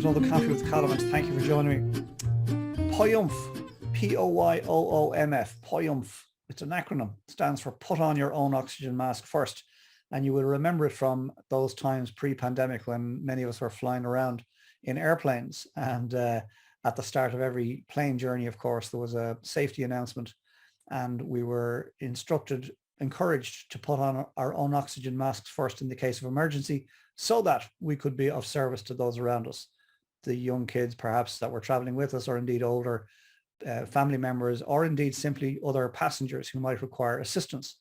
to another Coffee with Colm, and thank you for joining me. POYOOMF, P-O-Y-O-O-M-F, POYOOMF. It's an acronym. It stands for Put On Your Own Oxygen Mask First. And you will remember it from those times pre-pandemic when many of us were flying around in airplanes. And at the start of every plane journey, of course, there was a safety announcement, and we were encouraged to put on our own oxygen masks first in the case of emergency, so that we could be of service to those around us, the young kids perhaps that were traveling with us, or indeed older family members, or indeed simply other passengers who might require assistance.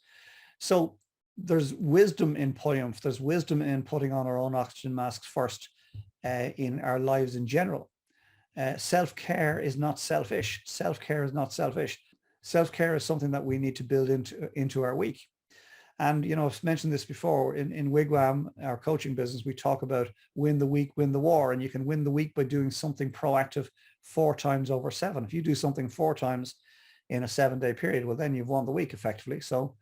So there's wisdom in POYOOMF. There's wisdom in putting on our own oxygen masks first in our lives in general. Self-care is not selfish. Self-care is not selfish. Self-care is something that we need to build into our week. And, you know, I've mentioned this before in Wigwam, our coaching business, we talk about win the week, win the war. And you can win the week by doing something proactive 4 times over 7. If you do something 4 times in a 7-day period, well, then you've won the week effectively. So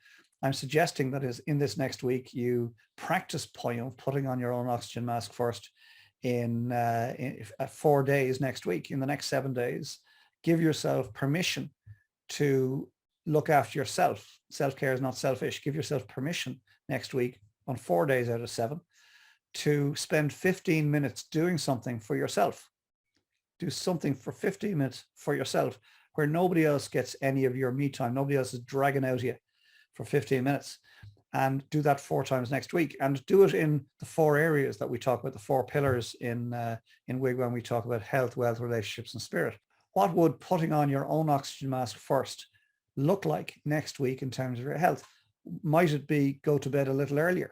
I'm suggesting that is in this next week, you practice POYOOMF, putting on your own oxygen mask first in 4 days next week. In the next 7 days, give yourself permission to look after yourself. Self-care is not selfish. Give yourself permission next week on 4 days out of 7 to spend 15 minutes doing something for yourself. Do something for 15 minutes for yourself where nobody else gets any of your me time. Nobody else is dragging out of you for 15 minutes. And do that 4 times next week, and do it in the 4 areas that we talk about, the 4 pillars in Wigwam. We talk about health, wealth, relationships, and spirit. What would putting on your own oxygen mask first look like next week in terms of your health? Might it be go to bed a little earlier?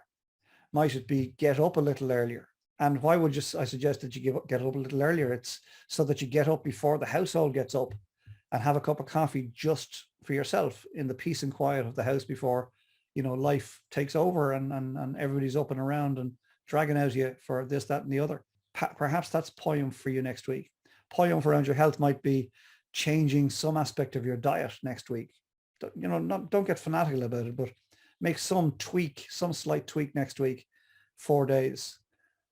Might it be get up a little earlier? And why would I suggest that you get up a little earlier? It's so that you get up before the household gets up and have a cup of coffee just for yourself in the peace and quiet of the house before, you know, life takes over and everybody's up and around and dragging out you for this, that, and the other. Perhaps that's POYOOMF for you next week. POYOOMF around your health might be changing some aspect of your diet next week. You know, don't get fanatical about it, but make some slight tweak next week, 4 days,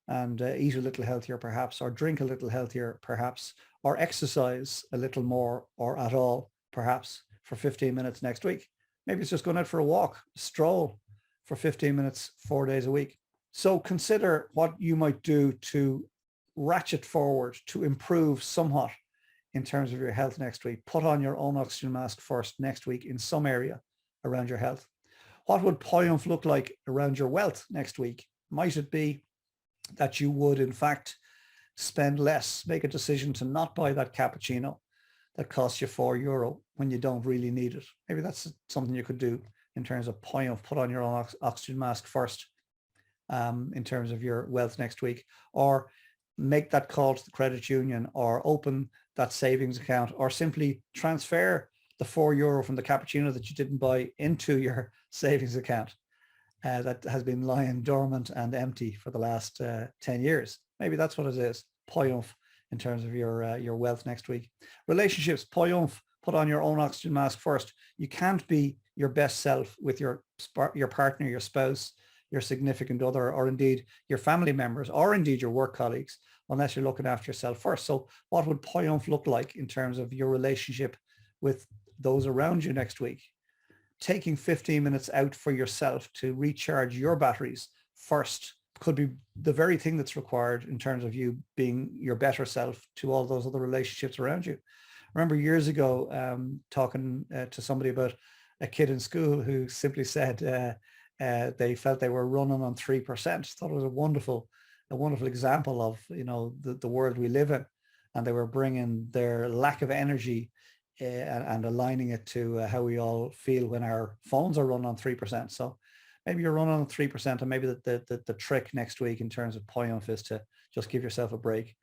and eat a little healthier perhaps, or drink a little healthier perhaps, or exercise a little more or at all perhaps for 15 minutes next week. Maybe it's just going out for a walk, stroll for 15 minutes, 4 days a week. So consider what you might do to ratchet forward, to improve somewhat in terms of your health next week. Put on your own oxygen mask first next week in some area around your health. What would POYOOMF look like around your wealth next week? Might it be that you would in fact spend less, make a decision to not buy that cappuccino that costs you €4 when you don't really need it? Maybe that's something you could do in terms of POYOOMF, put on your own oxygen mask first in terms of your wealth next week. Or make that call to the credit union, or open that savings account, or simply transfer the €4 from the cappuccino that you didn't buy into your savings account that has been lying dormant and empty for the last 10 years. Maybe that's what it is. POYOOMF in terms of your wealth next week. Relationships, POYOOMF, put on your own oxygen mask first. You can't be your best self with your partner, your spouse, your significant other, or indeed your family members, or indeed your work colleagues, unless you're looking after yourself first. So what would POYOOMF look like in terms of your relationship with those around you next week? Taking 15 minutes out for yourself to recharge your batteries first could be the very thing that's required in terms of you being your better self to all those other relationships around you. I remember years ago talking to somebody about a kid in school who simply said they felt they were running on 3%. Thought it was a wonderful example of, you know, the world we live in, and they were bringing their lack of energy and aligning it to how we all feel when our phones are run on 3%. So maybe you're running on 3%, and maybe the trick next week in terms of POYOOMF is to just give yourself a break,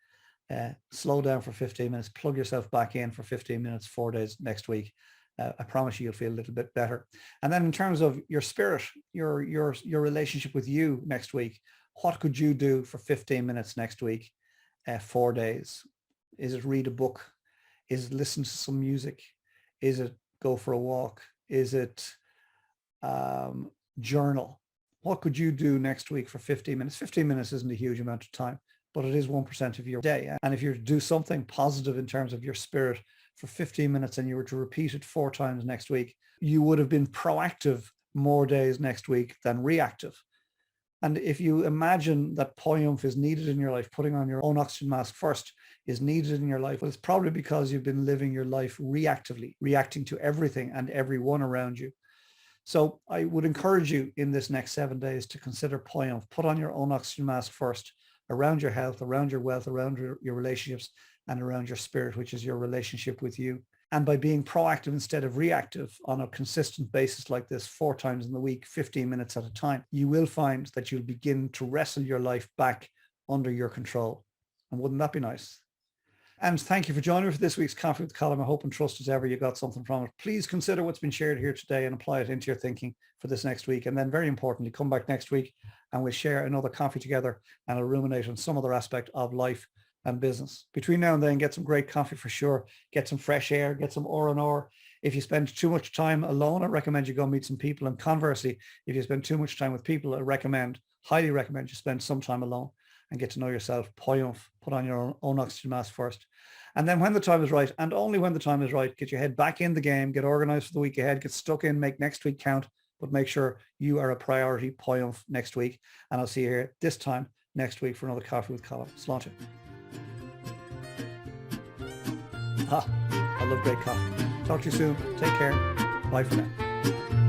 slow down for 15 minutes, plug yourself back in for 15 minutes, 4 days next week. I promise you'll feel a little bit better. And then in terms of your spirit, your relationship with you next week, what could you do for 15 minutes next week, 4 days? Is it read a book? Is it listen to some music? Is it go for a walk? Is it journal? What could you do next week for 15 minutes? 15 minutes isn't a huge amount of time. but it is 1% of your day. And if you do something positive in terms of your spirit for 15 minutes and you were to repeat it 4 times next week, you would have been proactive more days next week than reactive. And if you imagine that POYOOMF is needed in your life, putting on your own oxygen mask first is needed in your life, well, it's probably because you've been living your life reactively, reacting to everything and everyone around you. So I would encourage you in this next 7 days to consider POYOOMF. Put on your own oxygen mask first, around your health, around your wealth, around your relationships, and around your spirit, which is your relationship with you. And by being proactive instead of reactive on a consistent basis like this 4 times in the week, 15 minutes at a time, you will find that you'll begin to wrestle your life back under your control. And wouldn't that be nice? And thank you for joining me for this week's Coffee with Colm. I hope and trust as ever you got something from it. Please consider what's been shared here today and apply it into your thinking for this next week. And then very importantly, come back next week and we'll share another coffee together and I'll ruminate on some other aspect of life and business. Between now and then, get some great coffee for sure. Get some fresh air, get some R&R. If you spend too much time alone, I recommend you go meet some people. And conversely, if you spend too much time with people, highly recommend you spend some time alone and get to know yourself. POYOOMF, put on your own oxygen mask first. And then when the time is right, and only when the time is right, get your head back in the game, get organized for the week ahead, get stuck in, make next week count, but make sure you are a priority POYOOMF next week. And I'll see you here this time next week for another Coffee with Colm. Sláinte. I love great coffee. Talk to you soon. Take care. Bye for now.